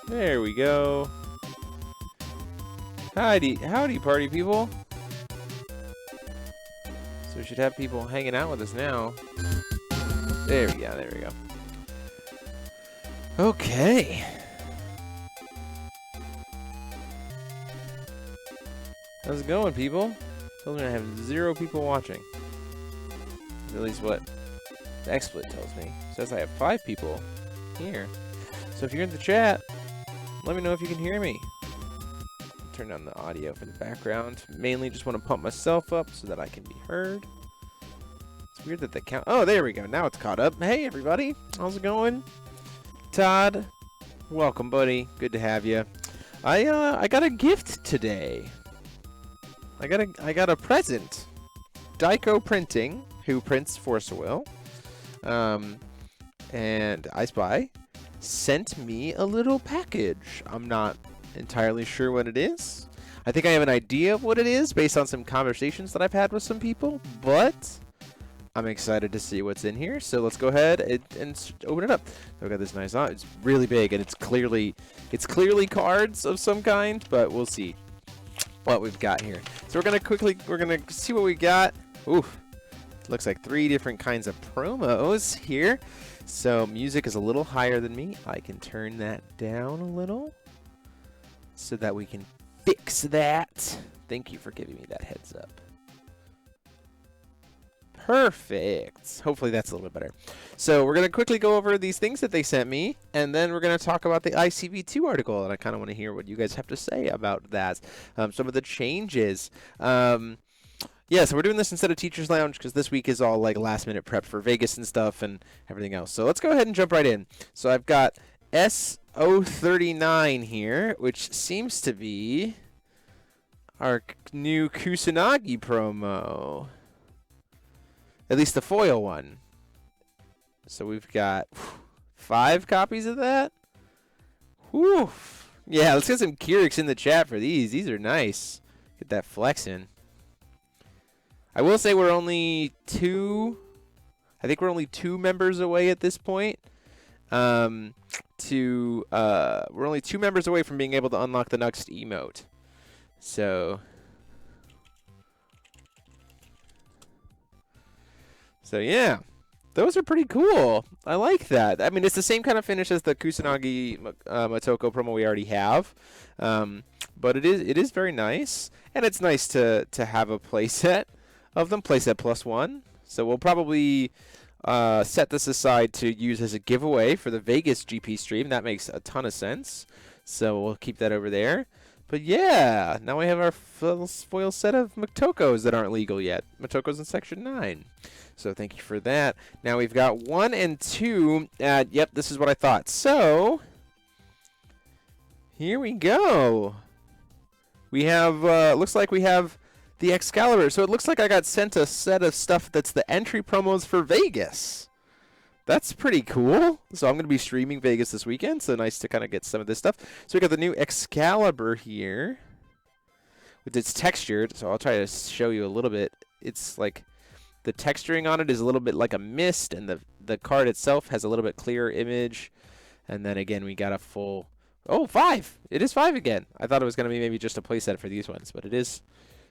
There we go. Howdy, party people. So we should have people hanging out with us now. There we go. Okay. How's it going, people? Tells me I have 0 people watching. At least what the XSplit tells me. It says I have 5 people here. So if you're in the chat, let me know if you can hear me. Turn down the audio for the background. Mainly just want to pump myself up so that I can be heard. It's weird that the count... Oh, there we go. Now it's caught up. Hey, everybody. How's it going? Todd, welcome, buddy. Good to have you. I got a gift today. I got a present. Dyco Printing, who prints Force of Will, and Eye Spy, sent me a little package. I'm not entirely sure what it is. I think I have an idea of what it is based on some conversations that I've had with some people, but I'm excited to see what's in here. So let's go ahead and open it up. I've got this nice on. It's really big, and it's clearly cards of some kind, but we'll see what we've got here. So we're gonna see what we got. Oof. Looks like 3 different kinds of promos here. So music is a little higher than me. I can turn that down a little so that we can fix that. Thank you for giving me that heads up. Perfect. Hopefully that's a little bit better. So we're going to quickly go over these things that they sent me, and then we're going to talk about the ICV2 article, and I kind of want to hear what you guys have to say about that. Some of the changes. Yeah, so we're doing this instead of Teacher's Lounge because this week is all like last-minute prep for Vegas and stuff and everything else. So let's go ahead and jump right in. So I've got SO39 here, which seems to be our new Kusanagi promo. At least the foil one. So we've got 5 copies of that. Whew. Yeah, let's get some Keurig in the chat for these. These are nice. Get that flex in. I will say we're only 2. I think we're only 2 members away at this point. We're only 2 members away from being able to unlock the next emote. So yeah, those are pretty cool. I like that. I mean, it's the same kind of finish as the Kusanagi Motoko promo we already have, but it is very nice, and it's nice to have a playset of them, playset +1. So we'll probably set this aside to use as a giveaway for the Vegas GP stream. That makes a ton of sense. So we'll keep that over there. But yeah, now we have our foil set of Motokos that aren't legal yet. Motokos in Section 9. So thank you for that. Now we've got 1 and 2. Yep, this is what I thought. So here we go. We have, looks like we have the Excalibur. So it looks like I got sent a set of stuff that's the entry promos for Vegas. That's pretty cool. So I'm going to be streaming Vegas this weekend. So nice to kind of get some of this stuff. So we got the new Excalibur here. It's textured. So I'll try to show you a little bit. It's like the texturing on it is a little bit like a mist. And the card itself has a little bit clearer image. And then again, we got a full... Oh, 5. It is 5 again. I thought it was going to be maybe just a playset for these ones. But it is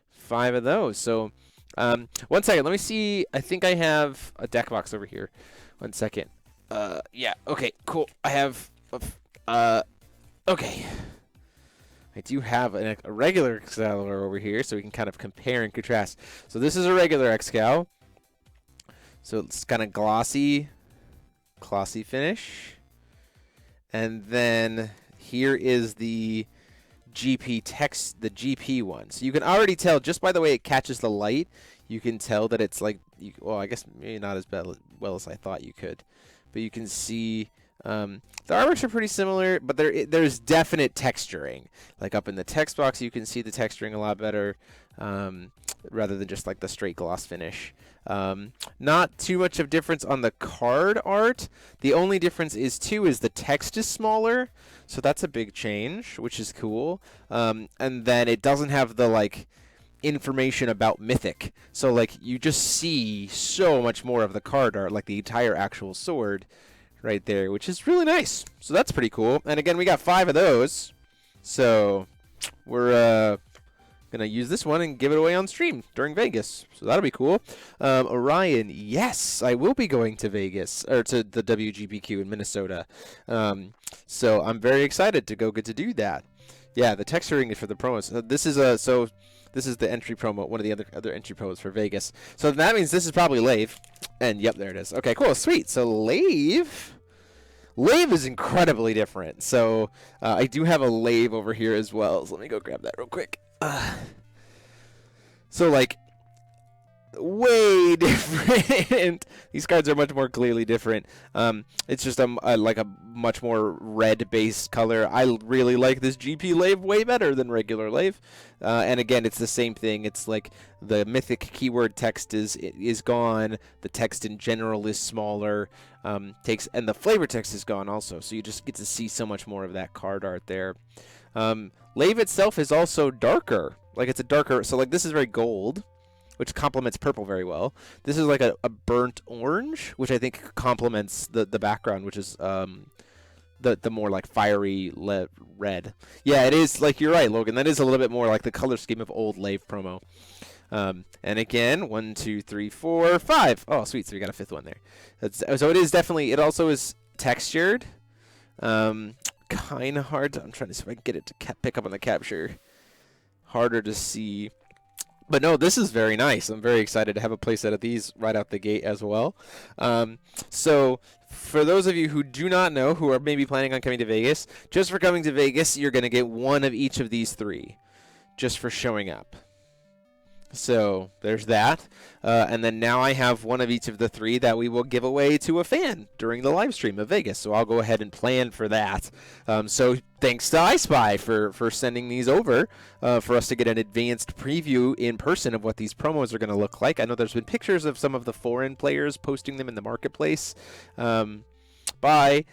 5 of those. So 1 second. Let me see. I think I have a deck box over here. 1 second. Yeah. Okay. Cool. I have. Okay. I do have a regular Excalibur over here, so we can kind of compare and contrast. So this is a regular Excal. So it's kind of glossy finish. And then here is the GP text, the GP one. So you can already tell just by the way it catches the light. You can tell that it's like, well, I guess maybe not as well as I thought you could. But you can see the artworks are pretty similar, but there's definite texturing. Like up in the text box, you can see the texturing a lot better rather than just like the straight gloss finish. Not too much of difference on the card art. The only difference is the text is smaller. So that's a big change, which is cool. And then it doesn't have the like information about Mythic. So like you just see so much more of the card art, like the entire actual sword right there, which is really nice. So that's pretty cool. And again, we got 5 of those. So we're going to use this one and give it away on stream during Vegas. So that'll be cool. Orion, yes, I will be going to Vegas, or to the WGBQ in Minnesota. So I'm very excited to go get to do that. Yeah, the texturing is for the promos. This is the entry promo, one of the other entry promos for Vegas. So that means this is probably Lave. And yep, there it is. Okay, cool, sweet. So Lave is incredibly different. So I do have a Lave over here as well. So let me go grab that real quick. So like way different. These cards are much more clearly different. It's just like a much more red-based color. I really like this GP Lave way better than regular Lave. And again, it's the same thing. It's like the mythic keyword text is gone. The text in general is smaller. And the flavor text is gone also. So you just get to see so much more of that card art there. Lave itself is also darker. Like it's a darker. So like this is very gold, which complements purple very well. This is like a burnt orange, which I think complements the background, which is the more like fiery red. Yeah, it is, like, you're right, Logan. That is a little bit more like the color scheme of old Lave promo. And again, 1, 2, 3, 4, 5. Oh, sweet. So we got a 5th one there. So it is definitely. It also is textured. Kind of hard. I'm trying to see if I can get it to pick up on the capture. Harder to see. But no, this is very nice. I'm very excited to have a playset of these right out the gate as well. So for those of you who do not know, who are maybe planning on coming to Vegas, just for coming to Vegas, you're going to get one of each of these 3 just for showing up. So there's that. And then now I have one of each of the 3 that we will give away to a fan during the live stream of Vegas. So I'll go ahead and plan for that. So thanks to Eye Spy for sending these over for us to get an advanced preview in person of what these promos are going to look like. I know there's been pictures of some of the foreign players posting them in the marketplace. Eye Spy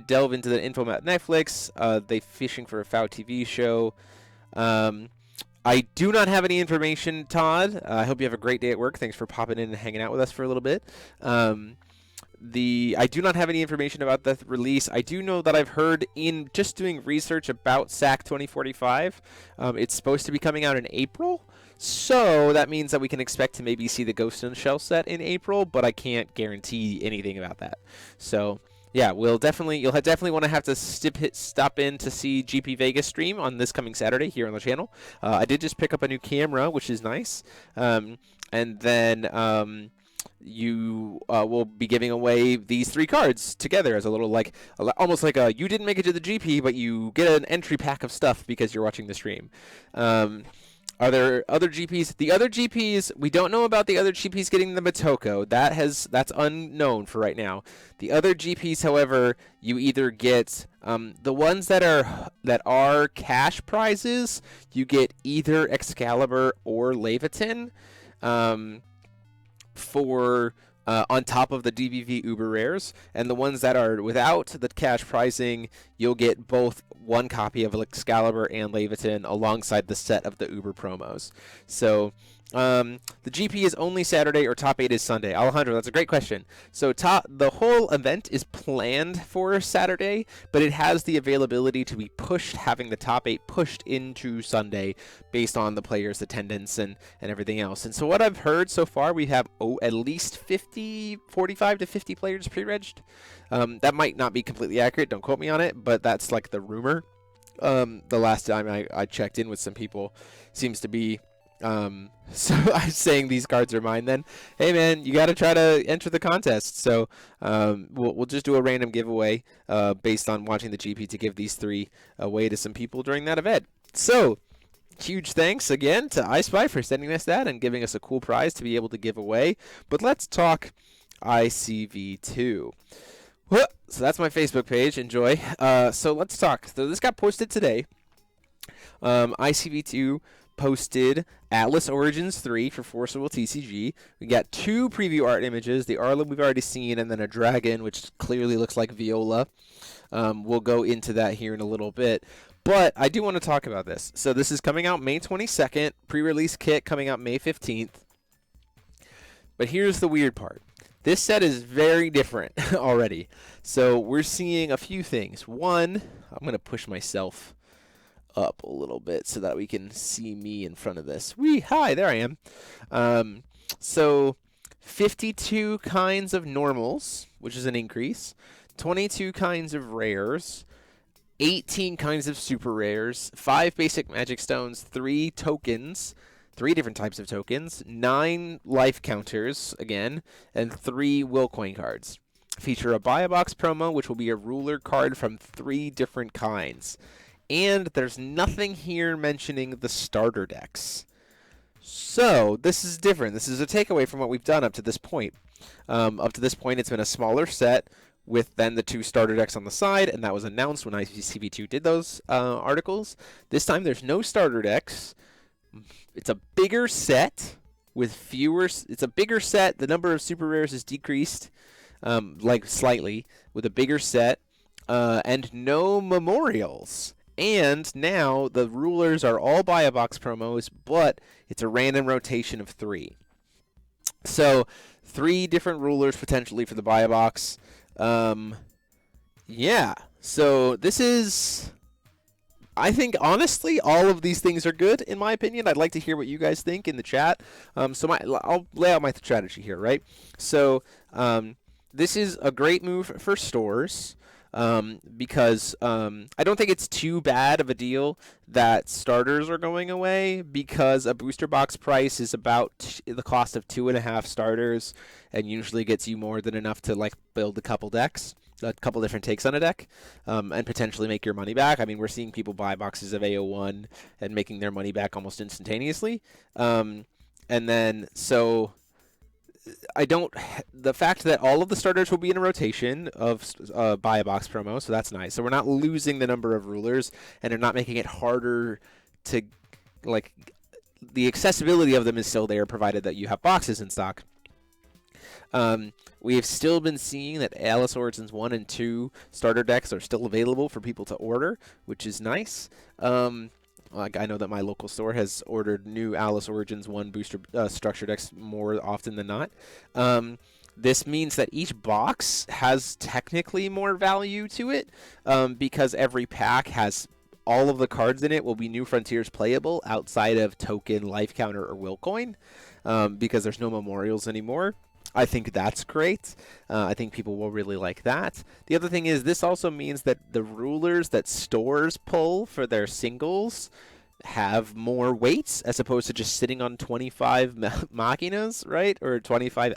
delve into the info at Netflix. They fishing for a FOW TV show. I do not have any information, Todd. I hope you have a great day at work. Thanks for popping in and hanging out with us for a little bit. I do not have any information about the release. I do know that I've heard in just doing research about SAC 2045, it's supposed to be coming out in April. So that means that we can expect to maybe see the Ghost in the Shell set in April, but I can't guarantee anything about that. So yeah, you'll definitely want to have to stop in to see GP Vegas stream on this coming Saturday here on the channel. I did just pick up a new camera, which is nice. And then you will be giving away these 3 cards together as a little, like, almost like you didn't make it to the GP, but you get an entry pack of stuff because you're watching the stream. Are there other GPs? The other GPs, we don't know about the other GPs getting the Motoko. That's unknown for right now. The other GPs, however, you either get the ones that are cash prizes. You get either Excalibur or Leviathan for on top of the DVV Uber Rares, and the ones that are without the cash pricing, you'll get both one copy of Excalibur and Leviathan alongside the set of the Uber promos. So the GP is only Saturday, or top 8 is Sunday. Alejandro, that's a great question. So the whole event is planned for Saturday, but it has the availability to be pushed, having the top 8 pushed into Sunday based on the players' attendance and everything else. And so what I've heard so far, we have at least 45 to 50 players pre-regged. That might not be completely accurate, don't quote me on it, but that's like the rumor. The last time I checked in with some people, seems to be so I'm saying these cards are mine then. Hey man, you got to try to enter the contest. So we'll just do a random giveaway based on watching the GP to give these 3 away to some people during that event. So huge thanks again to Eye Spy for sending us that and giving us a cool prize to be able to give away. But let's talk ICV2. So that's my Facebook page. Enjoy. So let's talk. So this got posted today. ICV2 posted Atlas Origins 3 for Forcible TCG. We got 2 preview art images. The Arlen we've already seen, and then a dragon, which clearly looks like Viola. We'll go into that here in a little bit. But I do want to talk about this. So this is coming out May 22nd. Pre-release kit coming out May 15th. But here's the weird part. This set is very different already. So we're seeing a few things. One, I'm going to push myself up a little bit so that we can see me in front of this. Hi, there I am. So 52 kinds of normals, which is an increase. 22 kinds of rares. 18 kinds of super rares. 5 basic magic stones. 3 tokens. 3 different types of tokens. 9 life counters, again. And 3 will coin cards. Feature a buy a box promo, which will be a ruler card from 3 different kinds. And there's nothing here mentioning the starter decks. So this is different. This is a takeaway from what we've done up to this point. Up to this point, it's been a smaller set with then the 2 starter decks on the side, and that was announced when ICV2 did those articles. This time, there's no starter decks. It's a bigger set with fewer. It's a bigger set. The number of super rares is decreased, like slightly, with a bigger set, and no memorials. And now the rulers are all buy a box promos, but it's a random rotation of 3. So 3 different rulers potentially for the buy a box. Yeah. So this is, I think honestly, all of these things are good in my opinion. I'd like to hear what you guys think in the chat. I'll lay out my strategy here, right? So this is a great move for stores. Because I don't think it's too bad of a deal that starters are going away, because a booster box price is about the cost of 2.5 starters and usually gets you more than enough to like build a couple decks, a couple different takes on a deck, and potentially make your money back. I mean, we're seeing people buy boxes of AO1 and making their money back almost instantaneously. And then so the fact that all of the starters will be in a rotation of buy a box promo, so that's nice. So we're not losing the number of rulers, and they're not making it harder to, like, the accessibility of them is still there, provided that you have boxes in stock. We have still been seeing that Alice Origins 1 and 2 starter decks are still available for people to order, which is nice. Like, I know that my local store has ordered new Alice Origins 1 booster structure decks more often than not. This means that each box has technically more value to it, because every pack has all of the cards in it will be New Frontiers playable outside of token, life counter, or will coin, because there's no memorials anymore. I think that's great. I think people will really like that. The other thing is this also means that the rulers that stores pull for their singles have more weights as opposed to just sitting on 25 Machinas, right? Or 25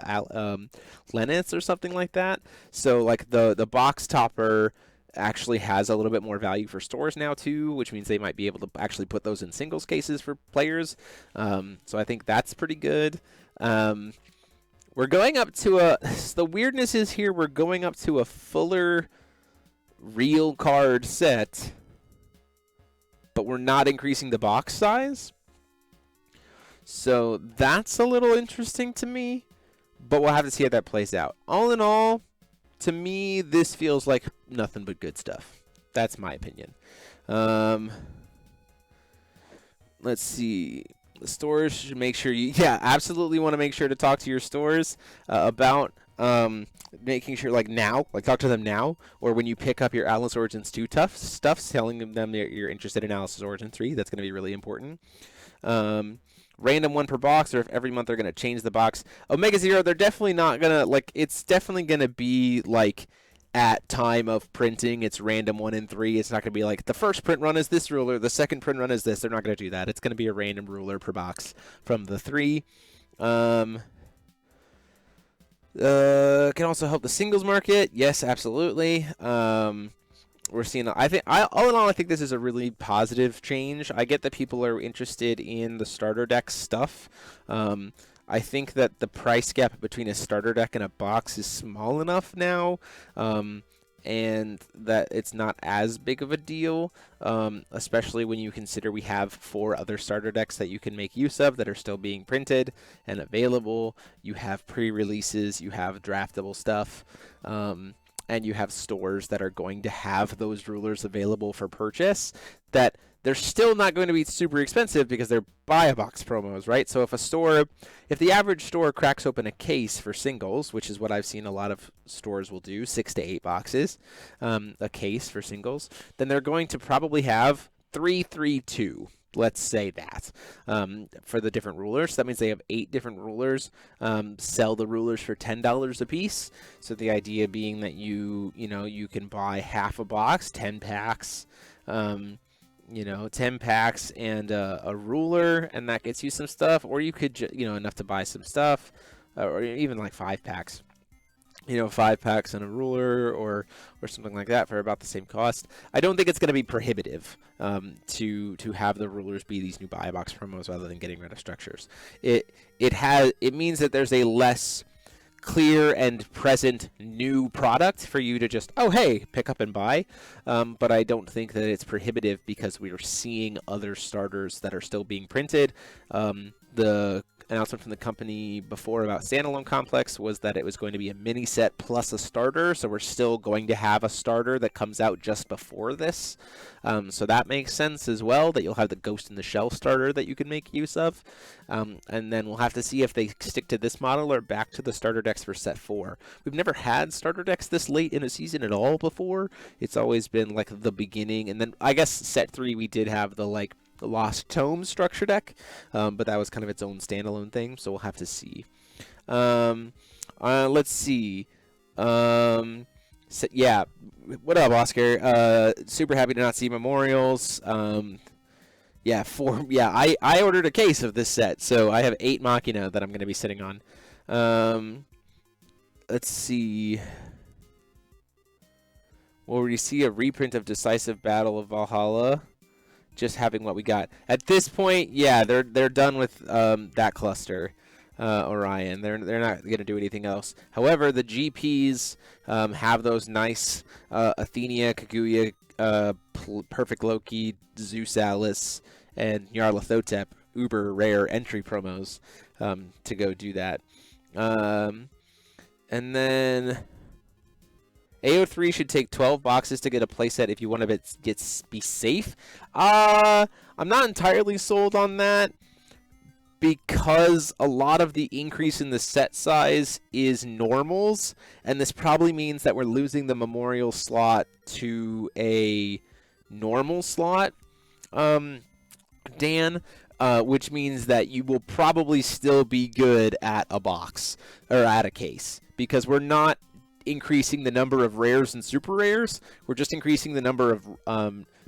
Lennets or something like that. So like the box topper actually has a little bit more value for stores now too, which means they might be able to actually put those in singles cases for players. So I think that's pretty good. We're going up to the weirdness is here, we're going up to a fuller real card set, but we're not increasing the box size. So that's a little interesting to me, but we'll have to see how that plays out. All in all, to me, this feels like nothing but good stuff. That's my opinion. Let's see. The stores should make sure you, absolutely want to make sure to talk to your stores about making sure, like now, like talk to them now, or when you pick up your Alice Origins 2 stuff, telling them that you're interested in Alice Origins 3. That's going to be really important. Random 1 per box, or if every month they're going to change the box. Omega Zero, they're definitely not going to, like, it's definitely going to be, like, at time of printing, it's random 1 and 3. It's not going to be like the first print run is this ruler, the second print run is this. They're not going to do that. It's going to be a random ruler per box from the 3. Can also help the singles market. Yes, absolutely. We're seeing, all in all, I think this is a really positive change. I get that people are interested in the starter deck stuff. I think that the price gap between a starter deck and a box is small enough now, and that it's not as big of a deal, especially when you consider we have 4 other starter decks that you can make use of that are still being printed and available. You have pre-releases, you have draftable stuff, and you have stores that are going to have those rulers available for purchase. That they're still not going to be super expensive because they're buy-a-box promos, right? So if the average store cracks open a case for singles, which is what I've seen a lot of stores will do, 6 to 8 boxes, a case for singles, then they're going to probably have 332. Let's say that for the different rulers. So that means they have 8 different rulers. Sell the rulers for $10 a piece. So the idea being that you can buy half a box, 10 packs, 10 packs and a ruler, and that gets you some stuff. Or you could, enough to buy some stuff, or even like 5 packs. 5 packs and a ruler or something like that for about the same cost. I don't think it's going to be prohibitive to have the rulers be these new buy box promos rather than getting rid of structures. It means that there's a less clear and present new product for you to just, oh hey, pick up and buy. But I don't think that it's prohibitive because we are seeing other starters that are still being printed. The announcement from the company before about Standalone Complex was that it was going to be a mini set plus a starter, so we're still going to have a starter that comes out just before this. So that makes sense as well, that you'll have the Ghost in the Shell starter that you can make use of. And then we'll have to see if they stick to this model or back to the starter decks for set 4. We've never had starter decks this late in a season at all before. It's always been like the beginning, and then I guess set 3 we did have the Lost Tome structure deck, but that was kind of its own standalone thing, so we'll have to see. Let's see. So, yeah, what up, Oscar? Super happy to not see Memorials. I ordered a case of this set, so I have 8 Machina that I'm going to be sitting on. Let's see. Will we see a reprint of Decisive Battle of Valhalla? Just having what we got at this point, yeah, they're done with that cluster, Orion. They're not going to do anything else. However, the GPs have those nice Athenia, Kaguya, Perfect Loki, Zeus Alice, and Nyarlathotep uber rare entry promos to go do that. And then AO3 should take 12 boxes to get a playset if you want to be safe. I'm not entirely sold on that because a lot of the increase in the set size is normals, and this probably means that we're losing the Memorial slot to a normal slot, Dan, which means that you will probably still be good at a box or at a case because we're not increasing the number of rares and super rares. We're just increasing the number of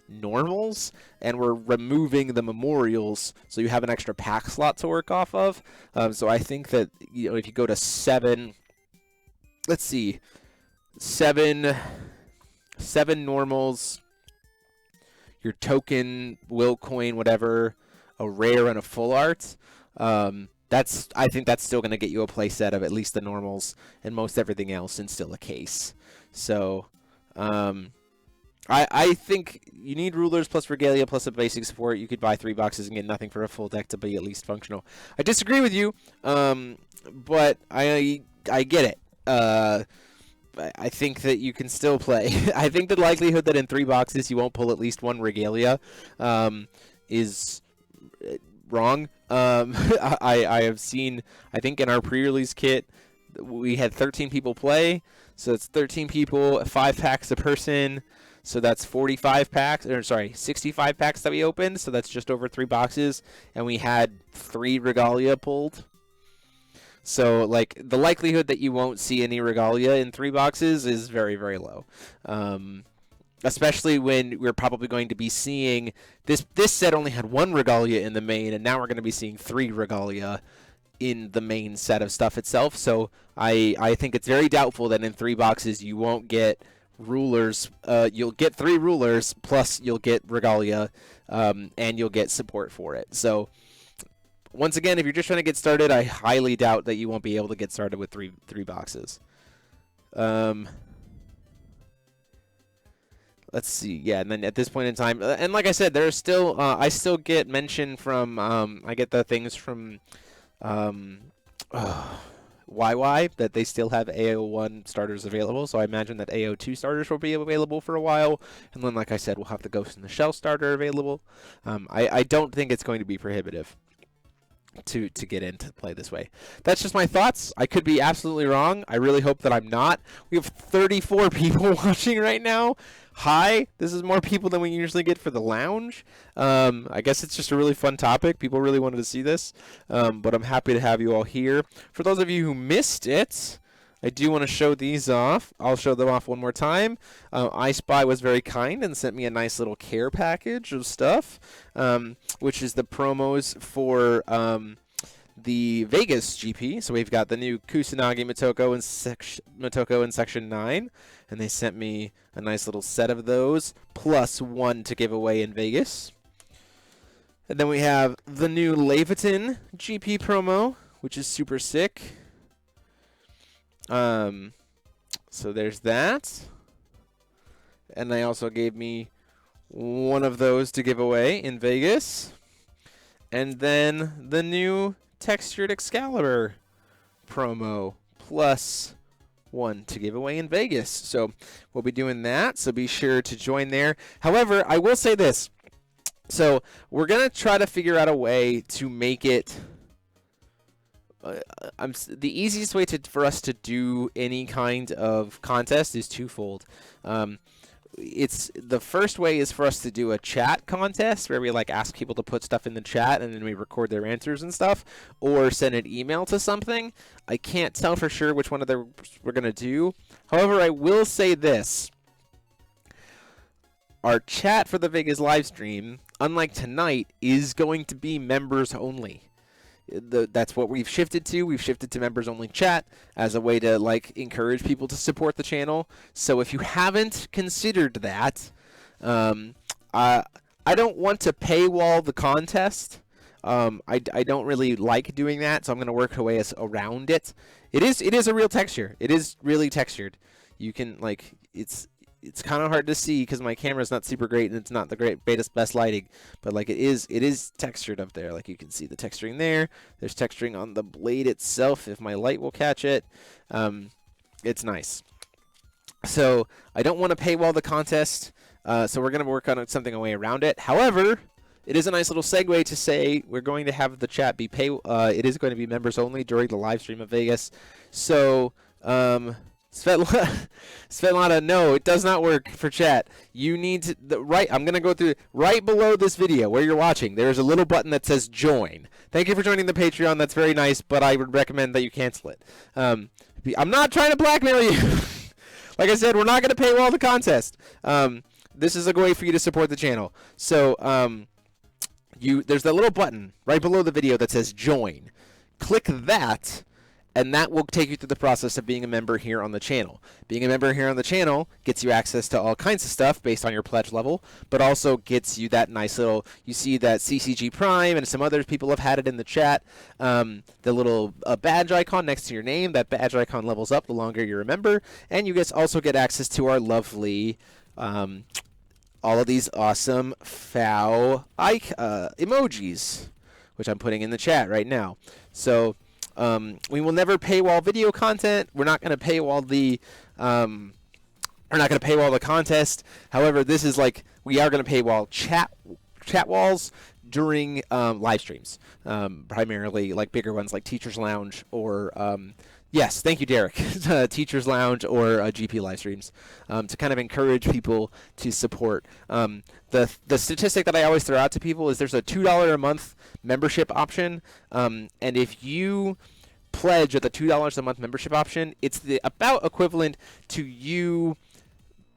normals, and we're removing the Memorials, so you have an extra pack slot to work off of. So I think that if you go to 7, let's see, 7 normals, your token, will coin, whatever, a rare and a full art. I think that's still going to get you a play set of at least the normals and most everything else, and still a case. So, I think you need rulers plus regalia plus a basic support. You could buy 3 boxes and get nothing for a full deck to be at least functional. I disagree with you, but I get it. I think that you can still play. I think the likelihood that in 3 boxes you won't pull at least 1 regalia is wrong. I have seen, I think in our pre-release kit, we had 13 people play, so it's 13 people, 5 packs a person, so that's 45 packs, or sorry, 65 packs that we opened, so that's just over 3 boxes, and we had 3 regalia pulled. So, the likelihood that you won't see any regalia in 3 boxes is very, very low. Especially when we're probably going to be seeing this set only had 1 regalia in the main, and now we're going to be seeing 3 regalia in the main set of stuff itself. So I think it's very doubtful that in 3 boxes you won't get rulers. You'll get 3 rulers, plus you'll get regalia, and you'll get support for it. So once again, if you're just trying to get started, I highly doubt that you won't be able to get started with three boxes. Let's see. Yeah, and then at this point in time, and like I said, there's still I still get mention from I get the things from YY that they still have AO1 starters available, so I imagine that AO2 starters will be available for a while, and then, like I said, we'll have the Ghost in the Shell starter available. I don't think it's going to be prohibitive to get into play this way. That's just my thoughts. I could be absolutely wrong. I really hope that I'm not. We have 34 people watching right now. Hi, this is more people than we usually get for the lounge. I guess it's just a really fun topic. People really wanted to see this, but I'm happy to have you all here. For those of you who missed it, I do want to show these off. I'll show them off one more time. Eye Spy was very kind and sent me a nice little care package of stuff, which is the promos for the Vegas GP. So we've got the new Kusanagi Motoko in Section 9, and they sent me a nice little set of those, plus one to give away in Vegas. And then we have the new Leviton GP promo, which is super sick. So there's that. And they also gave me one of those to give away in Vegas. And then the new Textured Excalibur promo, plus one to give away in Vegas. So we'll be doing that, so be sure to join there. However, I will say this. So we're going to try to figure out a way to make it the easiest way for us to do any kind of contest is twofold. It's the first way is for us to do a chat contest where we like ask people to put stuff in the chat and then we record their answers and stuff, or send an email to something. I can't tell for sure which one of them we're going to do. However, I will say this. Our chat for the Vegas live stream, unlike tonight, is going to be members only. That's what we've shifted to. We've shifted to members only chat as a way to like encourage people to support the channel. So if you haven't considered that, I don't want to paywall the contest. I don't really like doing that, so I'm going to work a way around it. It is a real texture. It is really textured. You can like it's kind of hard to see because my camera's not super great and it's not the best lighting, but like it is textured up there. Like you can see the texturing there. There's texturing on the blade itself if my light will catch it. It's nice. So I don't want to paywall the contest, so we're going to work on something a way around it. However, it is a nice little segue to say we're going to have the chat be it is going to be members only during the live stream of Vegas. So Svetlana, no, it does not work for chat. You need to I'm going to go through right below this video where you're watching. There's a little button that says join. Thank you for joining the Patreon. That's very nice, but I would recommend that you cancel it. I'm not trying to blackmail you. Like I said, we're not going to paywall the contest. This is a way for you to support the channel. So there's that little button right below the video that says join. Click that, and that will take you through the process of being a member here on the channel. Being a member here on the channel gets you access to all kinds of stuff based on your pledge level, but also gets you that nice little, you see that CCG Prime and some other people have had it in the chat, the little badge icon next to your name. That badge icon levels up the longer you're a member, and you guys also get access to our lovely, all of these awesome FOW emojis, which I'm putting in the chat right now. So we will never paywall video content. We're not going to paywall the contest. However, this is like we are going to paywall chat walls during live streams, primarily like bigger ones like Teachers Lounge or yes, thank you, Derek. Teachers Lounge or GP live streams to kind of encourage people to support. The statistic that I always throw out to people is there's a $2 a month membership option, and if you pledge at the $2 a month membership option, it's about equivalent to you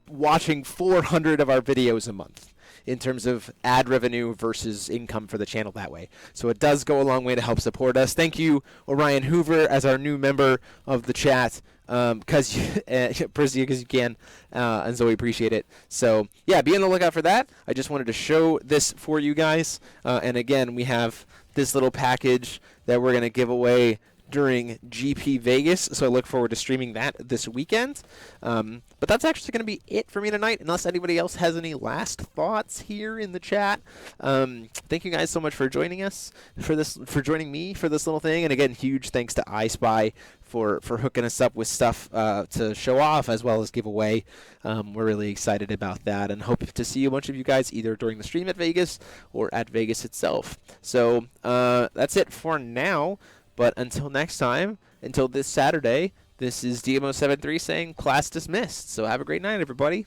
watching 400 of our videos a month in terms of ad revenue versus income for the channel that way. So it does go a long way to help support us. Thank you, Orion Hoover, as our new member of the chat, because you can, and so we appreciate it. So yeah, be on the lookout for that. I just wanted to show this for you guys, and again, we have this little package that we're going to give away during GP Vegas, so I look forward to streaming that this weekend. But that's actually going to be it for me tonight, unless anybody else has any last thoughts here in the chat. Thank you guys so much for joining us for joining me for this little thing, and again, huge thanks to Eye Spy for hooking us up with stuff to show off as well as give away. We're really excited about that and hope to see a bunch of you guys either during the stream at Vegas or at Vegas itself. So that's it for now, but until next time, until this Saturday, this is DMO73 saying class dismissed. So have a great night, everybody.